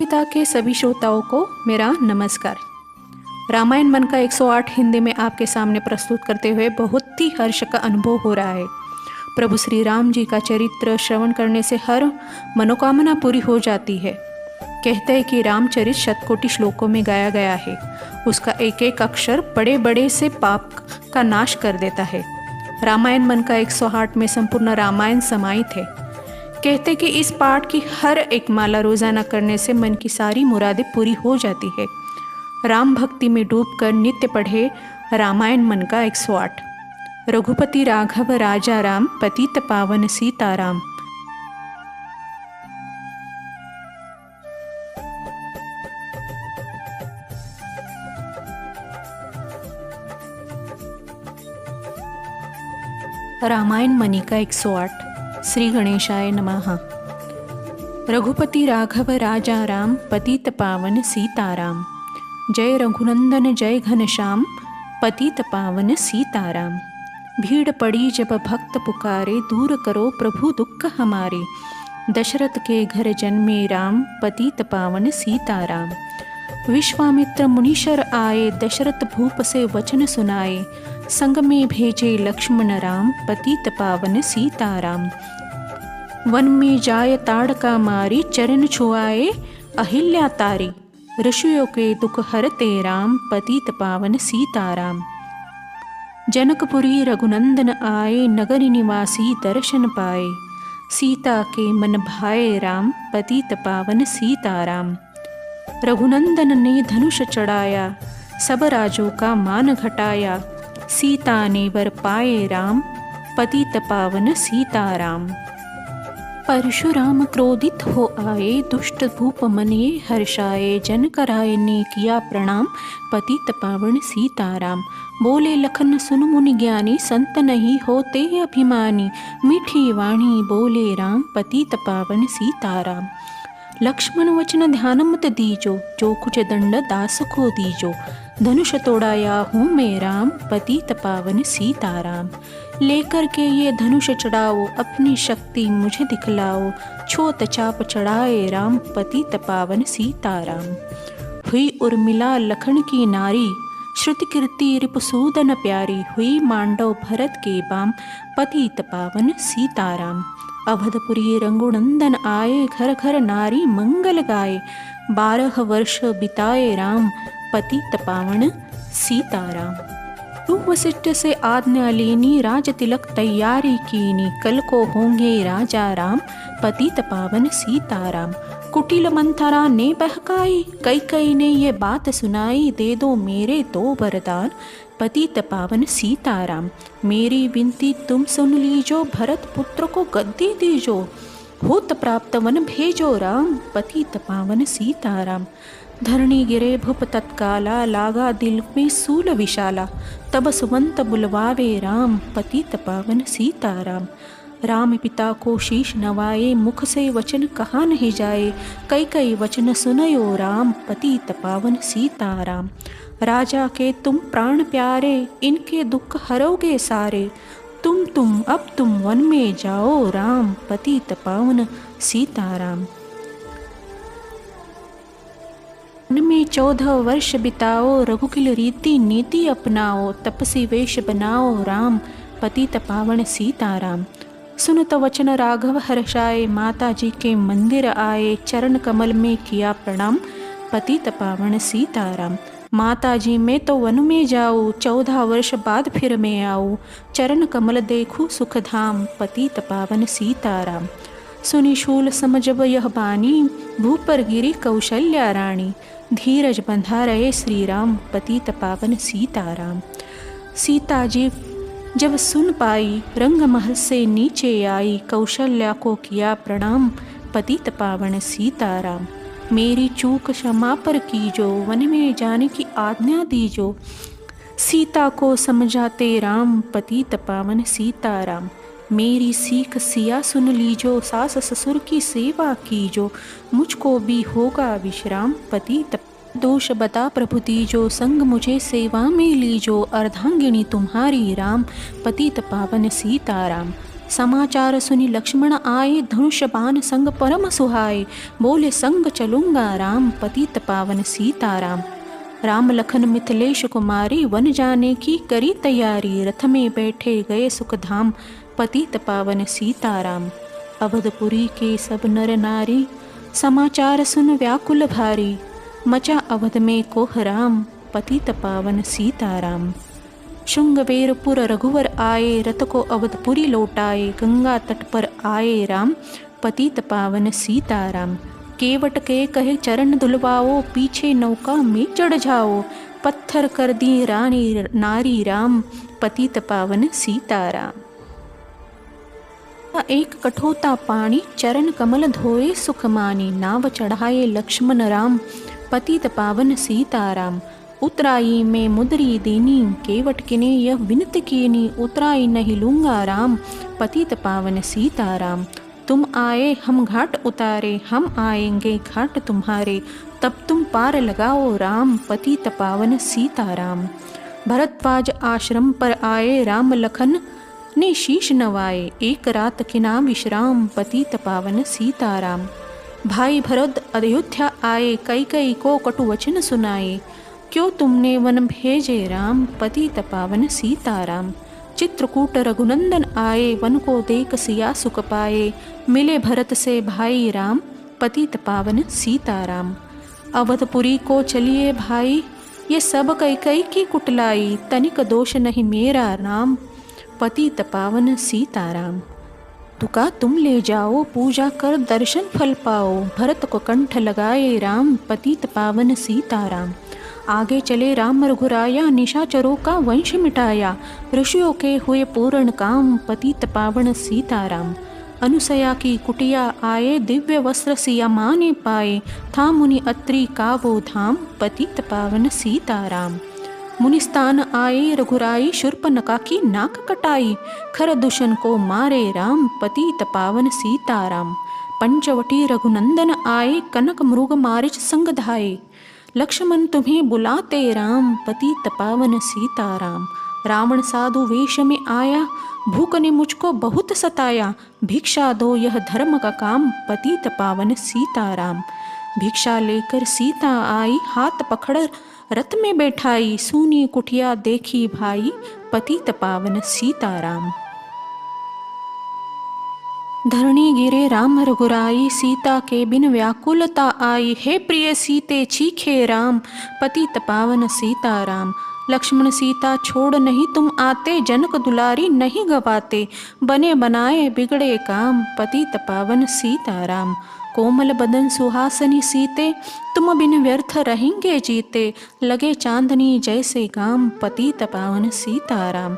पिता के सभी श्रोताओं को मेरा नमस्कार। रामायण मन का 108 हिंदी में आपके सामने प्रस्तुत करते हुए बहुत ही हर्ष का अनुभव हो रहा है। प्रभु श्री राम जी का चरित्र श्रवण करने से हर मनोकामना पूरी हो जाती है। कहते हैं कि रामचरित शतकोटि श्लोकों में गाया गया है। उसका एक एक अक्षर बड़े बड़े से पाप का नाश कर देता है। रामायण मन का 108 में संपूर्ण रामायण समाहित है। कहते कि इस पाठ की हर एक माला रोजाना करने से मन की सारी मुरादें पूरी हो जाती है। राम भक्ति में डूबकर नित्य पढ़े रामायण मन का 108। रघुपति राघव राजा राम, पतित पावन सीताराम। रामायण मणि का 108। श्री गणेशाय नमः। रघुपति राघव राजा राम, पतित पावन सीताराम। जय रघुनंदन जय घनश्याम, पतित पावन सीताराम। भीड़ पड़ी जब भक्त पुकारे, दूर करो प्रभु दुख हमारे। दशरथ के घर जन्मे राम, पतित पावन सीताराम। विश्वामित्र मुनीश्वर आए, दशरथ भूप से वचन सुनाए। संग में भेजे लक्ष्मण राम, पतित पावन सीताराम। वन में जाय ताड़का मारी, चरण छुआए अहिल्या तारी। ऋषियों के दुख हरते राम, पतित पावन सीताराम। जनकपुरी रघुनंदन आए, नगर निवासी दर्शन पाए। सीता के मन भाए राम, पतित पावन सीताराम। रघुनंदन ने धनुष चढ़ाया, सब राजों का मान घटाया। सीता ने वर पाए राम, पतित पावन सीताराम। परशुराम क्रोधित हो आए, दुष्ट भूप मने हर्षाए। जनक राय ने किया प्रणाम, पतित पावन सीताराम। बोले लखन सुन मुनि ज्ञानी, संत नहीं होते अभिमानी। मीठी वाणी बोले राम, पतित पावन सीताराम। लक्ष्मण वचन ध्यान मत दीजो, जो कुछ दंड दास को दीजो। धनुष तोड़ाया हूँ मैं राम, पतित पावन सीताराम। लेकर के ये धनुष चढ़ाओ, अपनी शक्ति मुझे दिखलाओ। छोत चाप चढ़ाए राम, पतित पावन सीताराम। हुई उर्मिला लखन की नारी, श्रुति कीर्ति रिपुसूदन प्यारी। हुई मांडव भरत के बाम, पतित पावन सीताराम। अवधपुरी रंगुनंदन आए, घर घर नारी मंगल गाए। 12 वर्ष बिताए राम, पतित पावन सीताराम। तू वशिष्ठ से आज्ञा लेनी, राज तिलक तैयारी कीनी। कल को होंगे राजा राम, पतित पावन सीताराम। कुटिल मंथरा ने बहकाई, कई कई ने ये बात सुनाई। दे दो मेरे 2 वरदान, पतित पावन सीताराम। मेरी विनती तुम सुन लीजो, भरत पुत्र को गद्दी दीजो। होत प्राप्त वन भेजो राम, पतित पावन सीताराम। धरणी गिरे भूप तत्काला, लागा दिल में सूल विशाला। तब सुमंत बुलवावे राम, पतित पावन सीताराम। राम पिता को शीश नवाए, मुख से वचन कहा नहीं जाए। कई कई वचन सुनयो राम, पतित पावन सीताराम। राजा के तुम प्राण प्यारे, इनके दुख हरोगे सारे। तुम अब तुम वन में जाओ राम, पतित पावन सीताराम। वन में 14 वर्ष बिताओ, रघुकुल रीति नीति अपनाओ। तपसी वेश बनाओ राम, पतित पावन सीताराम। सुनत वचन राघव हर्षाए, माता जी के मंदिर आए। चरण कमल में किया प्रणाम, पतित पावन सीताराम। माता जी मैं तो वन में जाऊँ, 14 वर्ष बाद फिर मैं आऊँ। चरण कमल देखूँ सुख धाम, पतित पावन सीताराम। सुनी शूल समझब यह बानी, भूप पर गिरी कौशल्या रानी। धीरज बंधा रहे श्री राम, पतित पावन सीताराम। सीता जी जब सुन पाई, रंग महल से नीचे आई। कौशल्या को किया प्रणाम, पतित पावन सीताराम। मेरी चूक क्षमा पर कीजो, वन में जाने की आज्ञा दीजो। सीता को समझाते राम, पतित पावन सीताराम। मेरी सीख सिया सुन लीजो, सास ससुर की सेवा कीजो। मुझको भी होगा विश्राम, पतित दोष बता प्रभु दीजो। संग मुझे सेवा में लीजो, अर्धांगिनी तुम्हारी राम, पतित पावन सीताराम। समाचार सुनी लक्ष्मण आए, धनुष बाण संग परम सुहाए। बोले संग चलूंगा राम, पतित पावन सीताराम। राम लखन मिथिलेश कुमारी, वन जाने की करी तैयारी। रथ में बैठे गए सुखधाम, पतित पावन सीताराम। अवधपुरी के सब नर नारी, समाचार सुन व्याकुल भारी। मचा अवध में कोहराम, पतित पावन सीताराम। शुंगवेरपुर रघुवर आए, रथ को अवधपुरी लौटाए। गंगा तट पर आए राम, पतित पावन सीताराम। केवट के कहे चरण धुलवाओ, पीछे नौका में चढ़ जाओ। पत्थर कर दी रानी नारी राम, पतित पावन सीताराम। एक कठोता पानी, चरण कमल धोए सुख मानी। नाव चढ़ाए लक्ष्मण राम, पतित पावन सीताराम। उतराई में मुद्री देनी, केवट किने यह विनती कीनी। उतराई नहीं लूंगा राम, पतित पावन सीताराम। तुम आए हम घाट उतारे, हम आएंगे घाट तुम्हारे। तब तुम पार लगाओ राम, पतित पावन सीताराम। भरद्वाज आश्रम पर आए, राम लखन ने शीश नवाए। एक रात किना विश्राम, पतित पावन सीताराम। भाई भरत अयोध्या आए, कैकेयी को कटु वचन सुनाए। क्यों तुमने वन भेजे राम, पतित पावन सीताराम। चित्रकूट रघुनंदन आए, वन को देख सिया सुख पाए। मिले भरत से भाई राम, पतित पावन सीताराम। अवधपुरी को चलिए भाई, ये सब कैकेयी की कुटलाई। तनिक दोष नहीं मेरा राम, पतित पावन सीताराम। तुका तुम ले जाओ, पूजा कर दर्शन फल पाओ। भरत को कंठ लगाए राम, पतित पावन सीताराम। आगे चले राम रघुराया, निशाचरों का वंश मिटाया। ऋषियों के हुए पूर्ण काम, पतित पावन सीताराम। अनुसया की कुटिया आए, दिव्य वस्त्र सिया माँ ने पाए। था मुनि अत्रि का वो धाम, पतित पावन सीताराम। मुनिस्तान आए रघुराई, शूर्पणखा की नाक कटाई। खर दूषण को मारे राम, पतित पावन सीताराम। पंचवटी रघुनंदन आए, कनक मृग मारिच संग धाये। लक्ष्मण तुम्हें बुलाते राम, पतित पावन सीताराम। रावण साधु वेश में आया, भूख ने मुझको बहुत सताया। भिक्षा दो यह धर्म का काम, पतित पावन सीताराम। भिक्षा लेकर सीता आई, हाथ पकड़ रथ में बैठाई। सूनी कुटिया देखी भाई, पतित पावन सीताराम। धरणी गिरे राम रघुराई, सीता के बिन व्याकुलता आई। हे प्रिय सीते चीखे राम, पतित पावन सीताराम। लक्ष्मण सीता छोड़ नहीं तुम आते, जनक दुलारी नहीं गवाते। बने बनाए बिगड़े काम, पतित पावन सीताराम। कोमल बदन सुहासनी सीते, तुम बिन व्यर्थ रहेंगे जीते। लगे चांदनी जैसे गाम, पतित पावन सीताराम।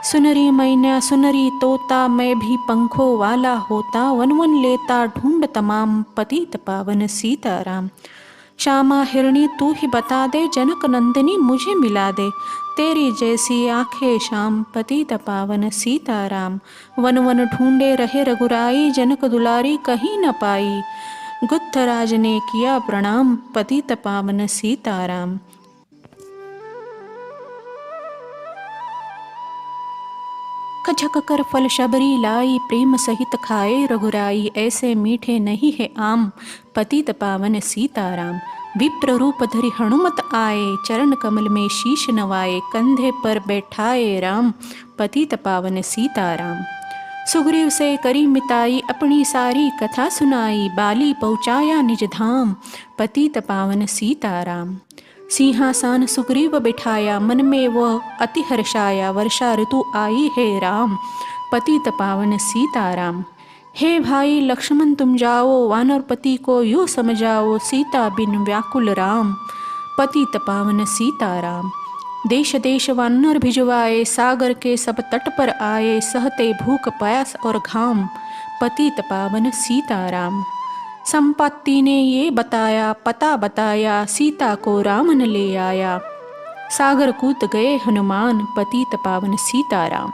सुनरी मैना सुनरी तोता, मैं भी पंखों वाला होता। वन वन लेता ढूंढ तमाम, पतित पावन सीताराम। श्यामा हिरणी तू ही बता दे, जनक नंदिनी मुझे मिला दे। तेरी जैसी आंखें श्याम, पतित पावन सीताराम। वन वन ढूंढे रहे रघुराई, जनक दुलारी कहीं न पाई। गुत्थराज ने किया प्रणाम, पतित पावन सीताराम। खचक कर फल शबरी लाई, प्रेम सहित खाए रघुराई। ऐसे मीठे नहीं है आम, पतित पावन सीताराम। विप्र रूप धरि हनुमत आए, चरण कमल में शीश नवाए। कंधे पर बैठाए राम, पतित पावन सीताराम। सुग्रीव से करी मिताई, अपनी सारी कथा सुनाई। बाली पहुँचाया निज धाम, पतित पावन सीताराम। सिंहासन सुग्रीव बिठाया, मन में वह अति हर्षाया। वर्षा ऋतु आई है राम, पतित पावन सीताराम। हे भाई लक्ष्मण तुम जाओ, वानरपति को यूँ समझाओ। सीता बिन व्याकुल राम, पतित पावन सीताराम। देश देश वानर भिजवाए, सागर के सब तट पर आए। सहते भूख प्यास और घाम, पतित पावन सीताराम। संपत्ति ने ये बताया, पता बताया। सीता को रामन ले आया, सागर कूद गए हनुमान। पतित पावन सीताराम।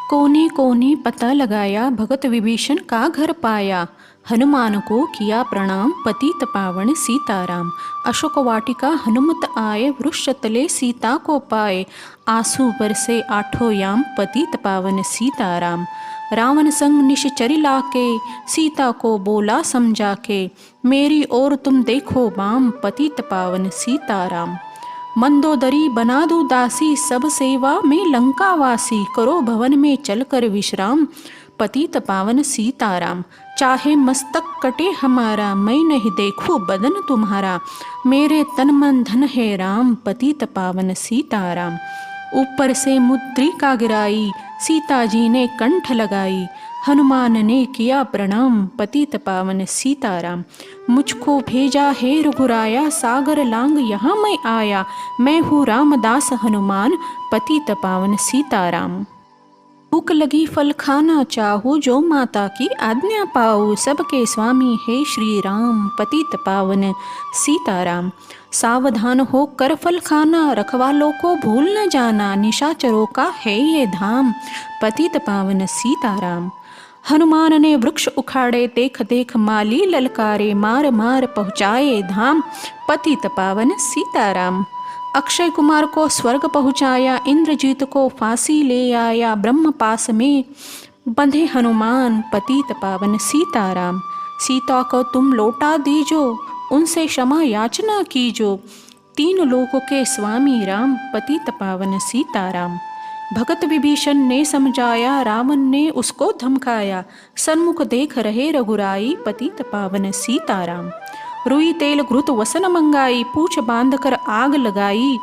कोने कोने पता लगाया, भगत विभीषण का घर पाया। हनुमान को किया प्रणाम पतित पावन सीताराम। अशोक वाटिका हनुमत आए, वृक्ष तले सीता को पाए। आंसू बरसे आठों याम, पतित पावन सीताराम। रावण संग निश्चरी लाके, सीता को बोला समझा के। मेरी ओर तुम देखो बाम, पतित पावन सीताराम। मंदोदरी बना दो दासी, सब सेवा में लंकावासी। करो भवन में चलकर विश्राम, पतित पावन सीताराम। चाहे मस्तक कटे हमारा, मैं नहीं देखूं बदन तुम्हारा। मेरे तन मन धन है राम, पतित पावन सीताराम। ऊपर से मुद्रिका गिराई, सीता जी ने कंठ लगाई। हनुमान ने किया प्रणाम, पतित पावन सीताराम। मुझको भेजा है रघुराया, सागर लांग यहाँ मैं आया। मैं हूँ रामदास हनुमान, पतित पावन सीताराम। भूख लगी फल खाना चाहूँ, जो माता की आज्ञा पाऊँ। सबके स्वामी है श्री राम, पतित पावन सीताराम। सावधान हो कर फल खाना, रखवालों को भूल न जाना। निशाचरों का है ये धाम, पतित पावन सीताराम। हनुमान ने वृक्ष उखाड़े, देख देख माली ललकारे। मार मार पहुँचाए धाम, पतित पावन सीताराम। अक्षय कुमार को स्वर्ग पहुँचाया, इंद्रजीत को फांसी ले आया। ब्रह्म पास में बंधे हनुमान, पतित पावन सीताराम। सीता को तुम लौटा दीजो, उनसे क्षमा याचना कीजो। तीन लोकों के स्वामी राम, पतित पावन सीताराम। भगत विभीषण ने समझाया, रावण ने उसको धमकाया। सन्मुख देख रहे रघुराई, पतित पावन सीताराम। रुई तेल घृत वसन मंगाई, पूछ बांध कर आग लगाई।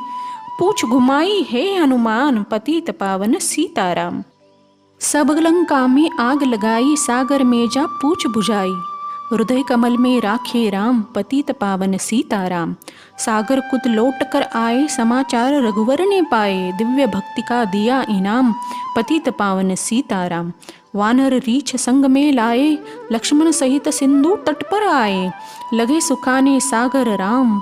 पूछ घुमाई है हनुमान, पतित पावन सीताराम। सब लंका में आग लगाई, सागर में जा पूछ बुझाई। हृदय कमल में राखे राम, पतित पावन सीताराम। सागर कुद लौट कर आए, समाचार रघुवर ने पाए। दिव्य भक्ति का दिया इनाम, पतित पावन सीताराम। वानर रीछ संग में लाए, लक्ष्मण सहित सिंधु तट पर आए। लगे सुखाने सागर राम,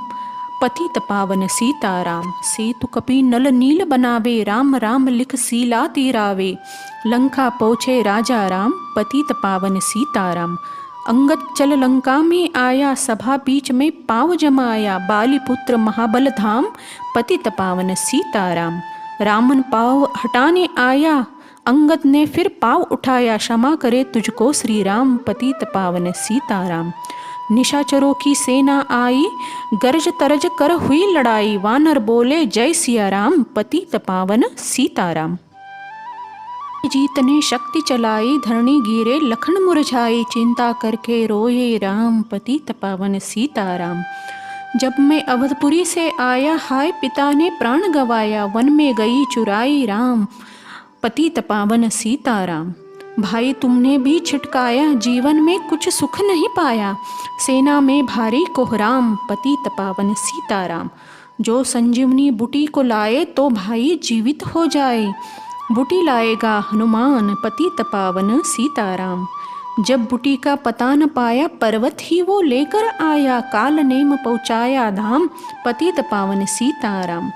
पतित पावन सीताराम। सेतु कपि नल नील बनावे, राम राम लिख सीला तीरावे। लंका पहुँचे राजा राम, पतित पावन सीताराम। अंगद चल लंका में आया, सभा बीच में पाँव जमाया। बाली पुत्र महाबल धाम, पतित पावन सीताराम। रामन पाँव हटाने आया, अंगद ने फिर पाँव उठाया। क्षमा करे तुझको श्री राम, पतित पावन सीताराम। निशाचरों की सेना आई, गरज तरज कर हुई लड़ाई। वानर बोले जय सिया राम, पतित पावन सीताराम। जीत ने शक्ति चलाई, धरणी गिरे लखन मुरझाई। चिंता करके रोए राम, पतित पावन सीताराम। जब मैं अवधपुरी से आया, हाय पिता ने प्राण गवाया। वन में गई चुराई राम, पतित पावन सीताराम। भाई तुमने भी छिटकाया, जीवन में कुछ सुख नहीं पाया। सेना में भारी कोहराम, पतित पावन सीताराम। जो संजीवनी बूटी को लाए, तो भाई जीवित हो जाए। बूटी लाएगा हनुमान, पतित पावन सीताराम। जब बूटी का पता न पाया, पर्वत ही वो लेकर आया। काल नेम पहुँचाया धाम, पतित पावन सीताराम।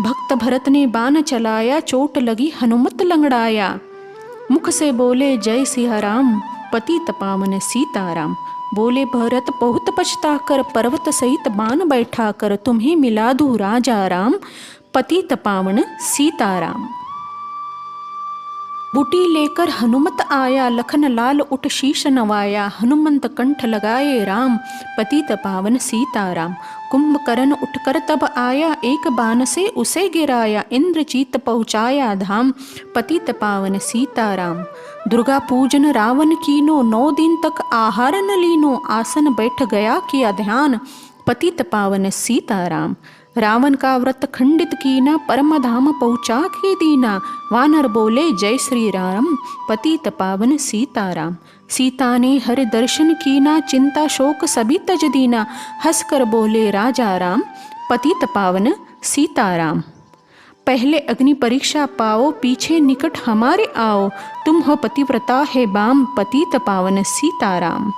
भक्त भरत ने बाण चलाया, चोट लगी हनुमत लंगड़ाया। मुख से बोले जय सिया राम, पतित पावन सीताराम। बोले भरत बहुत पछता कर, पर्वत सहित बाण बैठा कर। तुम्हें मिला दूं राजा राम, पतित पावन सीताराम। बूटी लेकर हनुमत आया, लखन लाल उठ शीश नवाया। हनुमंत कंठ लगाए राम, पतित पावन सीताराम। कुंभकर्ण उठकर तब आया, एक बाण से उसे गिराया। इंद्रजीत पहुँचाया धाम, पतित पावन सीताराम। दुर्गा पूजन रावण कीनो, 9 दिन तक आहार न लीनो। आसन बैठ गया किया ध्यान, पतित पावन सीताराम। रावण का व्रत खंडित कीना, परम धाम पहुँचा के दीना। वानर बोले जय श्री राम, पतित पावन सीताराम। सीता ने हरि दर्शन कीना, चिंता शोक सभी तज दीना। हंसकर बोले राजा राम, पतित पावन सीताराम। पहले अग्नि परीक्षा पाओ, पीछे निकट हमारे आओ। तुम हो पतिव्रता है बाम, पतित पावन सीताराम।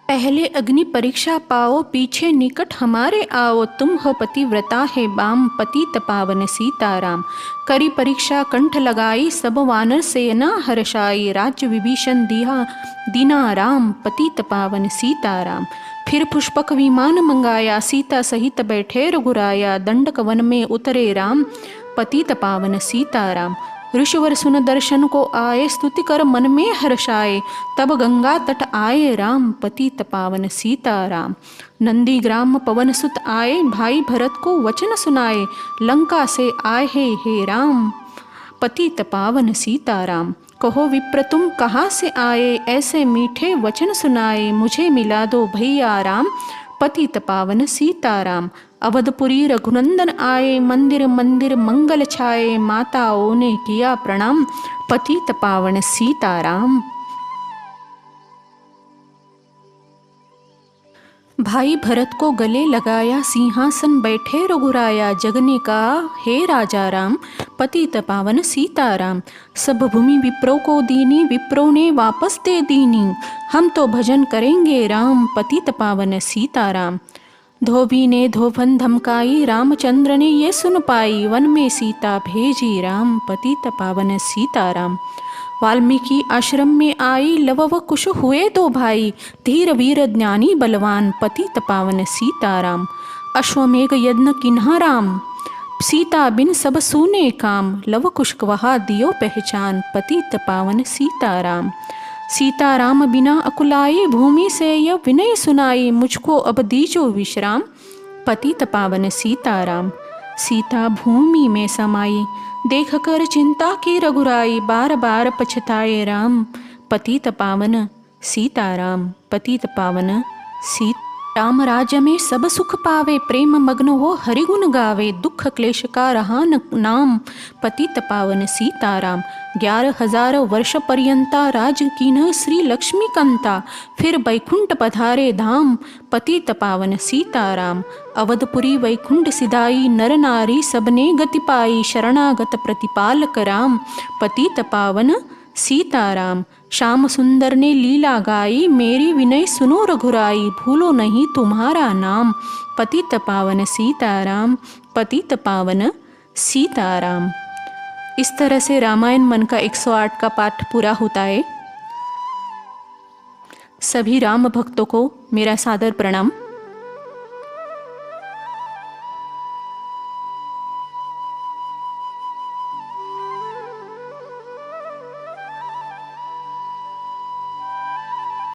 पहले अग्नि परीक्षा पाओ, पीछे निकट हमारे आओ। तुम हो पतिव्रता है बाम, पतित पावन सीताराम। करी परीक्षा कंठ लगाई, सब वानर सेना हर्षाई। राज्य विभीषण दिया दीना राम, पतित पावन सीताराम। फिर पुष्पक विमान मंगाया, सीता सहित बैठे रघुराया। दंडक वन में उतरे राम, पतित पावन सीताराम। ऋषिवर सुन दर्शन को आए, स्तुति कर मन में हर्षाए। तब गंगा तट आए राम, पतित पावन सीताराम। नंदी ग्राम पवन सुत आए, भाई भरत को वचन सुनाए। लंका से आए हे राम, पतित पावन सीताराम। कहो विप्र तुम कहाँ से आए, ऐसे मीठे वचन सुनाए। मुझे मिला दो भैया राम, पतित पावन सीताराम। अवधपुरी रघुनंदन आए, मंदिर मंदिर मंगल छाए। माताओं ने किया प्रणाम, पतित पावन सीताराम। भाई भरत को गले लगाया, सिंहासन बैठे रघुराया। जग ने कहा हे राजा राम, पतित पावन सीताराम। सब भूमि विप्रों को दीनी, विप्रों ने वापस दे दीनी। हम तो भजन करेंगे राम, पतित पावन सीताराम। धोबी ने धोबन धमकाई, रामचंद्र ने ये सुन पाई। वन में सीता भेजी राम, पतित पावन सीताराम। वाल्मीकि आश्रम में आई, लव व कुश हुए दो भाई। धीर वीर ज्ञानी बलवान, पतित पावन सीताराम। अश्वमेघ यज्ञ किन्हा राम, सीता बिन सब सूने काम। लव कुश वहा दियो पहचान, पतित पावन सीताराम। सीताराम बिना अकुलाई, भूमि से यह विनय सुनाई। मुझको अब दीजो विश्राम, पतित पावन सीताराम। सीता भूमि में समाई, देख कर चिंता की रघुराई। बार बार पछताए राम, पतित पावन सीताराम। पतित पावन सीता राम राज्य में सब सुख पावे। प्रेम मग्न हो हरिगुण गावे, दुख क्लेश का रहा न नाम, पतित पावन सीताराम। 11,000 वर्ष पर्यंता राज कीन्ह श्री लक्ष्मी कंता। फिर वैकुंठ पधारे धाम, पतित पावन सीताराम। अवधपुरी वैकुंठ सिधाई, नर नारी सबने गति पाई। शरणागत प्रतिपालक राम, पतित पावन सीताराम। श्याम सुंदर ने लीला गाई, मेरी विनय सुनो रघुराई। भूलो नहीं तुम्हारा नाम, पतित पावन सीताराम। पतित पावन सीताराम। इस तरह से रामायण मन का 108 का पाठ पूरा होता है। सभी राम भक्तों को मेरा सादर प्रणाम।